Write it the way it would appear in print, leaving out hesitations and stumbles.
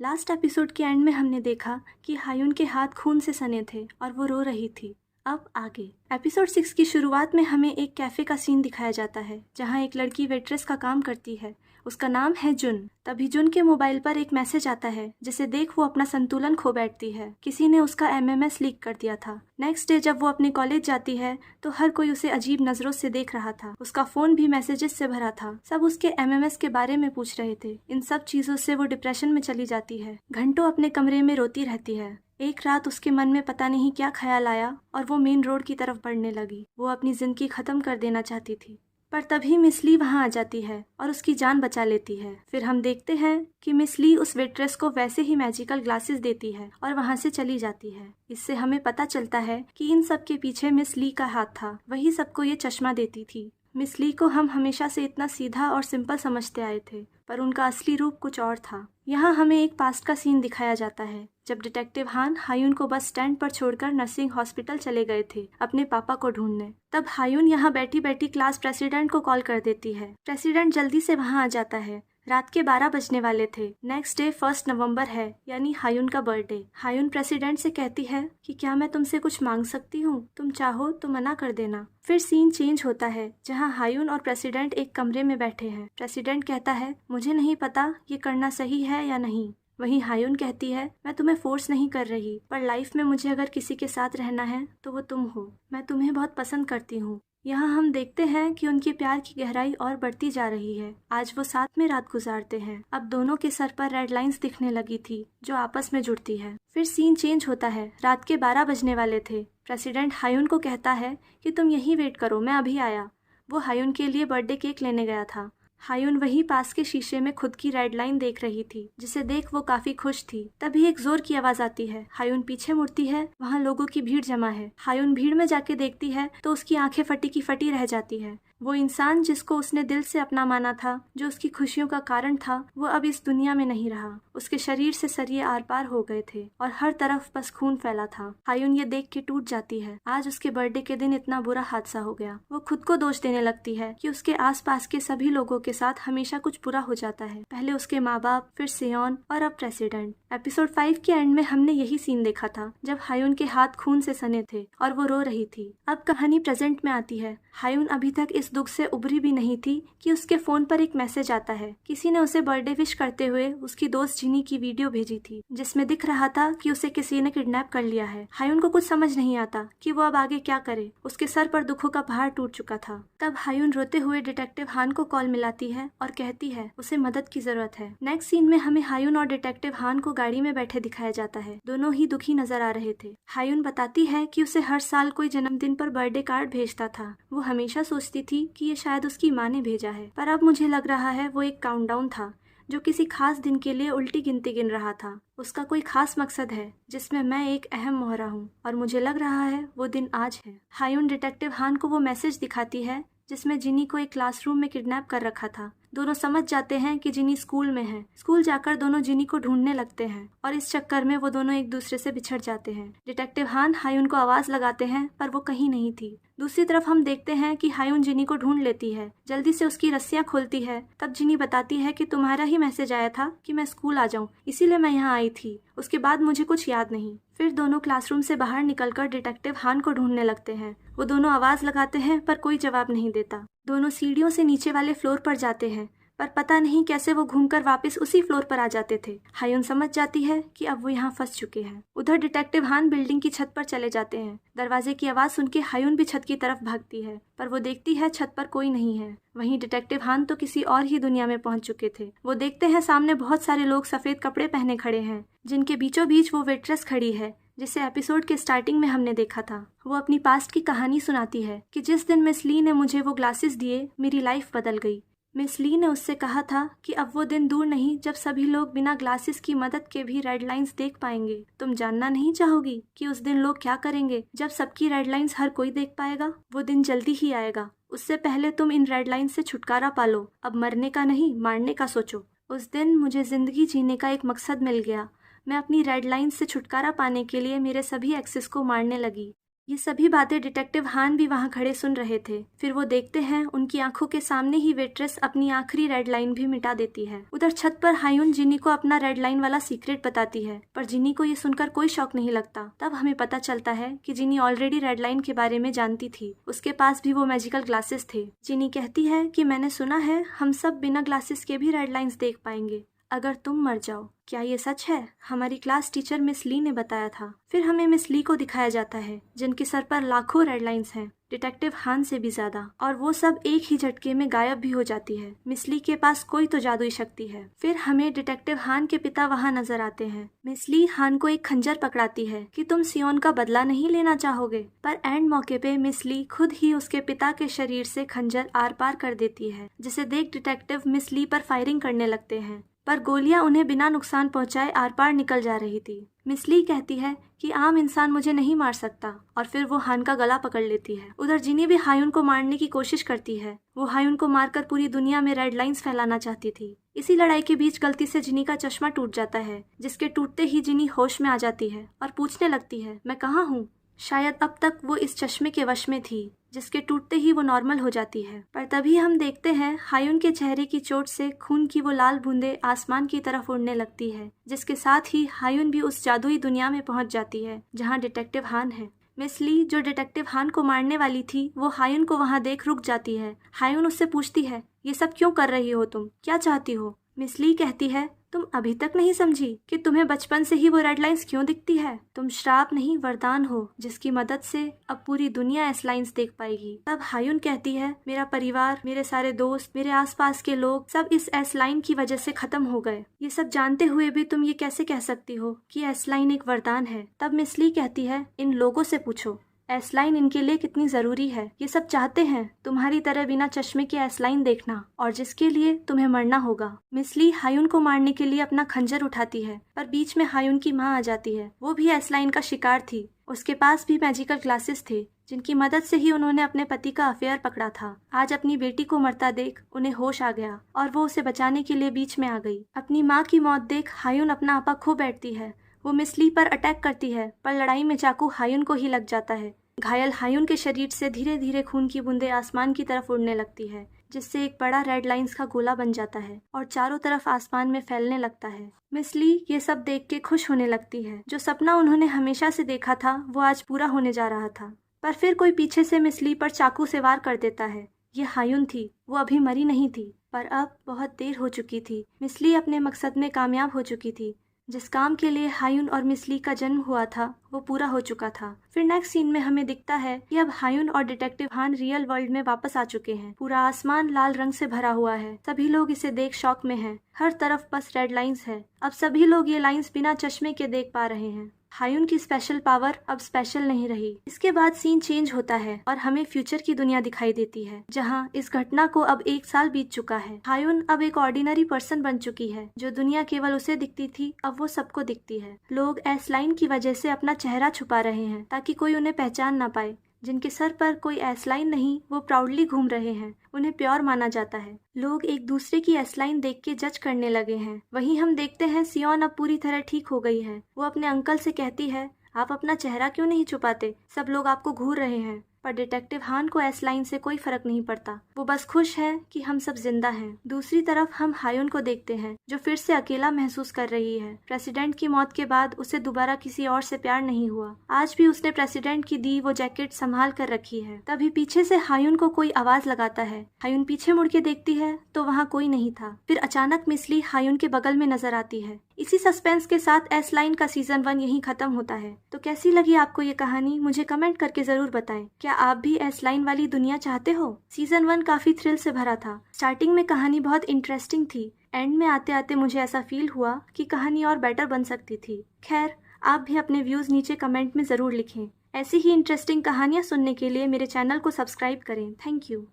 Last episode के and में हमने देखा कि हायुन के हाथ खून से सने थे और वो रो रही थी। अब आगे एपिसोड 6 की शुरुआत में हमें एक कैफे का सीन दिखाया जाता है जहां एक लड़की वेट्रेस का काम करती है। उसका नाम है जुन। तभी जुन के मोबाइल पर एक मैसेज आता है जिसे देख वो अपना संतुलन खो बैठती है। किसी ने उसका एमएमएस लीक कर दिया था। नेक्स्ट डे जब वो अपने कॉलेज जाती है तो हर कोई उसे अजीब नजरों से देख रहा था। उसका फोन भी मैसेजेस से भरा था। सब उसके एमएमएस के बारे में पूछ रहे थे। इन सब चीजों से वो डिप्रेशन में चली जाती है। घंटों अपने कमरे में रोती रहती है। एक रात उसके मन में पता नहीं क्या ख्याल आया और वो मेन रोड की तरफ बढ़ने लगी। वो अपनी जिंदगी खत्म कर देना चाहती थी, पर तभी मिस ली वहां आ जाती है और उसकी जान बचा लेती है। फिर हम देखते हैं कि मिस ली उस वेट्रेस को वैसे ही मैजिकल ग्लासेस देती है और वहां से चली जाती है। इससे हमें पता चलता है कि इन सब के पीछे मिस ली का हाथ था। वही सबको ये चश्मा देती थी। मिस ली को हम हमेशा से इतना सीधा और सिंपल समझते आए थे, पर उनका असली रूप कुछ और था। यहाँ हमें एक पास्ट का सीन दिखाया जाता है जब डिटेक्टिव हान हायुन को बस स्टैंड पर छोड़कर नर्सिंग हॉस्पिटल चले गए थे अपने पापा को ढूंढने। तब हायुन यहाँ बैठी बैठी क्लास प्रेसिडेंट को कॉल कर देती है। प्रेसिडेंट जल्दी से वहाँ आ जाता है। रात के 12 बजने वाले थे। नेक्स्ट डे 1 नवंबर है, यानी हायुन का बर्थडे। हायुन प्रेसिडेंट से कहती है कि क्या मैं तुमसे कुछ मांग सकती हूँ, तुम चाहो तो मना कर देना। फिर सीन चेंज होता है जहाँ हायुन और प्रेसिडेंट एक कमरे में बैठे हैं। प्रेसिडेंट कहता है मुझे नहीं पता ये करना सही है या नहीं। वहीं हायुन कहती है मैं तुम्हें फोर्स नहीं कर रही, पर लाइफ में मुझे अगर किसी के साथ रहना है तो वो तुम हो। मैं तुम्हें बहुत पसंद करती हूँ। यहाँ हम देखते हैं कि उनके प्यार की गहराई और बढ़ती जा रही है। आज वो साथ में रात गुजारते हैं। अब दोनों के सर पर रेड लाइंस दिखने लगी थी जो आपस में जुड़ती है। फिर सीन चेंज होता है। रात के 12 बजने वाले थे। प्रेसिडेंट हायुन को कहता है कि तुम यहीं वेट करो, मैं अभी आया। वो हायुन के लिए बर्थडे केक लेने गया था। हायुन वहीं पास के शीशे में खुद की रेड लाइन देख रही थी, जिसे देख वो काफी खुश थी। तभी एक जोर की आवाज आती है। हायुन पीछे मुड़ती है। वहाँ लोगों की भीड़ जमा है। हायुन भीड़ में जाके देखती है तो उसकी आंखें फटी की फटी रह जाती है। वो इंसान जिसको उसने दिल से अपना माना था, जो उसकी खुशियों का कारण था, वो अब इस दुनिया में नहीं रहा। उसके शरीर से सरिये आर पार हो गए थे और हर तरफ बस खून फैला था। हायुन ये देख के टूट जाती है। आज उसके बर्थडे के दिन इतना बुरा हादसा हो गया। वो खुद को दोष देने लगती है कि उसके आसपास के सभी लोगों के साथ हमेशा कुछ बुरा हो जाता है। पहले उसके माँ बाप, फिर सेयोन और अब प्रेसिडेंट। एपिसोड 5 के एंड में हमने यही सीन देखा था जब हायुन के हाथ खून से सने थे और वो रो रही थी। अब कहानी प्रेजेंट में आती है। हायुन अभी तक इस दुख से उभरी भी नहीं थी कि उसके फोन पर एक मैसेज आता है। किसी ने उसे बर्थडे विश करते हुए उसकी दोस्त जिनी की वीडियो भेजी थी, जिसमें दिख रहा था कि उसे किसी ने किडनैप कर लिया है। हायुन को कुछ समझ नहीं आता कि वो अब आगे क्या करे। उसके सर पर दुखों का पहाड़ टूट चुका था। तब हायुन रोते हुए डिटेक्टिव हान को कॉल मिलाती है और कहती है उसे मदद की जरूरत है। नेक्स्ट सीन में हमें हायुन और डिटेक्टिव हान को गाड़ी में बैठे दिखाया जाता है। दोनों ही दुखी नजर आ रहे थे। हायुन बताती है कि उसे हर साल कोई जन्मदिन पर बर्थडे कार्ड भेजता था। वो हमेशा सोचती थी कि ये शायद उसकी माँ ने भेजा है, पर अब मुझे लग रहा है वो एक काउंटडाउन था जो किसी खास दिन के लिए उल्टी गिनती गिन रहा था। उसका कोई खास मकसद है जिसमें मैं एक अहम मोहरा हूँ और मुझे लग रहा है वो दिन आज है। हायुन डिटेक्टिव हान को वो मैसेज दिखाती है जिसमें जिनी को एक क्लासरूम में किडनैप कर रखा था। दोनों समझ जाते हैं कि जिनी स्कूल में है। स्कूल जाकर दोनों जिनी को ढूंढने लगते हैं और इस चक्कर में वो दोनों एक दूसरे से बिछड़ जाते हैं। डिटेक्टिव हान हायुन को आवाज लगाते हैं पर वो कहीं नहीं थी। दूसरी तरफ हम देखते हैं कि हायुन जिनी को ढूंढ लेती है। जल्दी से उसकी रस्सियां खोलती है। तब जिनी बताती है कि तुम्हारा ही मैसेज आया था कि मैं स्कूल आ जाऊं, इसीलिए मैं यहाँ आई थी। उसके बाद मुझे कुछ याद नहीं। फिर दोनों क्लासरूम से बाहर निकलकर डिटेक्टिव हान को ढूंढने लगते हैं। वो दोनों आवाज लगाते हैं पर कोई जवाब नहीं देता। दोनों सीढ़ियों से नीचे वाले फ्लोर पर जाते हैं, पर पता नहीं कैसे वो घूमकर वापस उसी फ्लोर पर आ जाते थे। हायुन समझ जाती है कि अब वो यहाँ फंस चुके हैं। उधर डिटेक्टिव हान बिल्डिंग की छत पर चले जाते हैं। दरवाजे की आवाज सुन के हायुन भी छत की तरफ भागती है, पर वो देखती है छत पर कोई नहीं है। वहीं डिटेक्टिव हान तो किसी और ही दुनिया में पहुंच चुके थे। वो देखते हैं सामने बहुत सारे लोग सफेद कपड़े पहने खड़े हैं, जिनके बीचों बीच वो वेट्रेस खड़ी है जिसे एपिसोड के स्टार्टिंग में हमने देखा था। वो अपनी पास्ट की कहानी सुनाती है कि जिस दिन मिस ली ने मुझे वो ग्लासेस दिए, मेरी लाइफ बदल गई। मिस ली ने उससे कहा था कि अब वो दिन दूर नहीं जब सभी लोग बिना ग्लासेस की मदद के भी रेड लाइंस देख पाएंगे। तुम जानना नहीं चाहोगी कि उस दिन लोग क्या करेंगे जब सबकी रेड लाइंस हर कोई देख पाएगा? वो दिन जल्दी ही आएगा। उससे पहले तुम इन रेड लाइंस से छुटकारा पालो। अब मरने का नहीं, मारने का सोचो। उस दिन मुझे जिंदगी जीने का एक मकसद मिल गया। मैं अपनी रेड लाइंस से छुटकारा पाने के लिए मेरे सभी एक्सेस को मारने लगी। ये सभी बातें डिटेक्टिव हान भी वहाँ खड़े सुन रहे थे। फिर वो देखते हैं उनकी आंखों के सामने ही वेट्रेस अपनी आखिरी रेड लाइन भी मिटा देती है। उधर छत पर हायुन जिनी को अपना रेड लाइन वाला सीक्रेट बताती है, पर जिनी को ये सुनकर कोई शौक नहीं लगता। तब हमें पता चलता है कि जिनी ऑलरेडी रेड लाइन के बारे में जानती थी, उसके पास भी वो मैजिकल ग्लासेस थे। जिनी कहती है कि मैंने सुना है हम सब बिना ग्लासेस के भी रेड लाइन्स देख पाएंगे अगर तुम मर जाओ। क्या ये सच है? हमारी क्लास टीचर मिस ली ने बताया था। फिर हमें मिस ली को दिखाया जाता है जिनके सर पर लाखों रेड लाइन्स हैं, डिटेक्टिव हान से भी ज्यादा, और वो सब एक ही झटके में गायब भी हो जाती है। मिस ली के पास कोई तो जादुई शक्ति है। फिर हमें डिटेक्टिव हान के पिता वहाँ नजर आते हैं। मिस ली हान को एक खंजर पकड़ाती है कि तुम सियोन का बदला नहीं लेना चाहोगे, पर एंड मौके पे मिस ली खुद ही उसके पिता के शरीर से खंजर आर पार कर देती है, जिसे देख डिटेक्टिव मिस ली पर फायरिंग करने लगते हैं, पर गोलियां उन्हें बिना नुकसान पहुंचाए आर पार निकल जा रही थी। मिस ली कहती है कि आम इंसान मुझे नहीं मार सकता, और फिर वो हान का गला पकड़ लेती है। उधर जिनी भी हायुन को मारने की कोशिश करती है। वो हायुन को मारकर पूरी दुनिया में रेड लाइंस फैलाना चाहती थी। इसी लड़ाई के बीच गलती से जिनी का चश्मा टूट जाता है, जिसके टूटते ही जिनी होश में आ जाती है और पूछने लगती है मैं कहाँ हूँ। शायद अब तक वो इस चश्मे के वश में थी, जिसके टूटते ही वो नॉर्मल हो जाती है। पर तभी हम देखते हैं हायुन के चेहरे की चोट से खून की वो लाल बूंदें आसमान की तरफ उड़ने लगती है, जिसके साथ ही हायुन भी उस जादुई दुनिया में पहुंच जाती है जहां डिटेक्टिव हान है। मिस ली जो डिटेक्टिव हान को मारने वाली थी, वो हायुन को वहां देख रुक जाती है। हायुन उससे पूछती है ये सब क्यों कर रही हो, तुम क्या चाहती हो? मिस ली कहती है तुम अभी तक नहीं समझी कि तुम्हें बचपन से ही वो रेड लाइंस क्यों दिखती है। तुम श्राप नहीं वरदान हो, जिसकी मदद से अब पूरी दुनिया एस लाइंस देख पाएगी। तब हायुन कहती है मेरा परिवार, मेरे सारे दोस्त, मेरे आसपास के लोग सब इस एस लाइन की वजह से खत्म हो गए। ये सब जानते हुए भी तुम ये कैसे कह सकती हो कि एस लाइन एक वरदान है? तब मिस ली कहती है इन लोगों से पूछो एस लाइन इनके लिए कितनी जरूरी है। ये सब चाहते हैं तुम्हारी तरह बिना चश्मे के एस लाइन देखना, और जिसके लिए तुम्हें मरना होगा। मिस ली हायुन को मारने के लिए अपना खंजर उठाती है, पर बीच में हायुन की माँ आ जाती है। वो भी एस लाइन का शिकार थी। उसके पास भी मैजिकल ग्लासेस थे, जिनकी मदद से ही उन्होंने अपने पति का अफेयर पकड़ा था। आज अपनी बेटी को मरता देख उन्हें होश आ गया और वो उसे बचाने के लिए बीच में आ गई। अपनी माँ की मौत देख हायुन अपना आपा खो बैठती है। वो मिस ली पर अटैक करती है, पर लड़ाई में चाकू हायुन को ही लग जाता है। घायल हायुन के शरीर से धीरे धीरे खून की बूंदें आसमान की तरफ उड़ने लगती है, जिससे एक बड़ा रेड लाइंस का गोला बन जाता है और चारों तरफ आसमान में फैलने लगता है। मिस ली ये सब देख के खुश होने लगती है। जो सपना उन्होंने हमेशा से देखा था वो आज पूरा होने जा रहा था। पर फिर कोई पीछे से मिस ली पर चाकू से वार कर देता है। ये हायुन थी, वो अभी मरी नहीं थी, पर अब बहुत देर हो चुकी थी। मिस ली अपने मकसद में कामयाब हो चुकी थी। जिस काम के लिए हायुन और मिस ली का जन्म हुआ था वो पूरा हो चुका था। फिर नेक्स्ट सीन में हमें दिखता है कि अब हायुन और डिटेक्टिव हान रियल वर्ल्ड में वापस आ चुके हैं। पूरा आसमान लाल रंग से भरा हुआ है। सभी लोग इसे देख शॉक में हैं। हर तरफ बस रेड लाइंस है। अब सभी लोग ये लाइंस बिना चश्मे के देख पा रहे हैं। हायुन की स्पेशल पावर अब स्पेशल नहीं रही। इसके बाद सीन चेंज होता है और हमें फ्यूचर की दुनिया दिखाई देती है, जहां इस घटना को अब 1 साल बीत चुका है। हायुन अब एक ऑर्डिनरी पर्सन बन चुकी है। जो दुनिया केवल उसे दिखती थी अब वो सबको दिखती है। लोग एस लाइन की वजह से अपना चेहरा छुपा रहे हैं ताकि कोई उन्हें पहचान ना पाए। जिनके सर पर कोई एस लाइन नहीं वो प्राउडली घूम रहे हैं। उन्हें प्योर माना जाता है। लोग एक दूसरे की एस लाइन देख के जज करने लगे हैं। वहीं हम देखते हैं सियोन अब पूरी तरह ठीक हो गई है। वो अपने अंकल से कहती है आप अपना चेहरा क्यों नहीं छुपाते, सब लोग आपको घूर रहे हैं। पर डिटेक्टिव हान को एस लाइन से कोई फर्क नहीं पड़ता। वो बस खुश है कि हम सब जिंदा हैं। दूसरी तरफ हम हायुन को देखते हैं जो फिर से अकेला महसूस कर रही है। प्रेसिडेंट की मौत के बाद उसे दोबारा किसी और से प्यार नहीं हुआ। आज भी उसने प्रेसिडेंट की दी वो जैकेट संभाल कर रखी है। तभी पीछे से हायुन को कोई आवाज लगाता है। हायुन पीछे मुड़ के देखती है तो वहाँ कोई नहीं था। फिर अचानक मिस ली हायुन के बगल में नजर आती है। इसी सस्पेंस के साथ एस लाइन का सीजन 1 यहीं खत्म होता है। तो कैसी लगी आपको ये कहानी, मुझे कमेंट करके जरूर बताएं। क्या आप भी एस लाइन वाली दुनिया चाहते हो? सीजन 1 काफी थ्रिल से भरा था। स्टार्टिंग में कहानी बहुत इंटरेस्टिंग थी। एंड में आते आते मुझे ऐसा फील हुआ कि कहानी और बेटर बन सकती थी। खैर, आप भी अपने व्यूज नीचे कमेंट में जरूर लिखें। ऐसी ही इंटरेस्टिंग कहानियाँ सुनने के लिए मेरे चैनल को सब्सक्राइब करें। Thank you.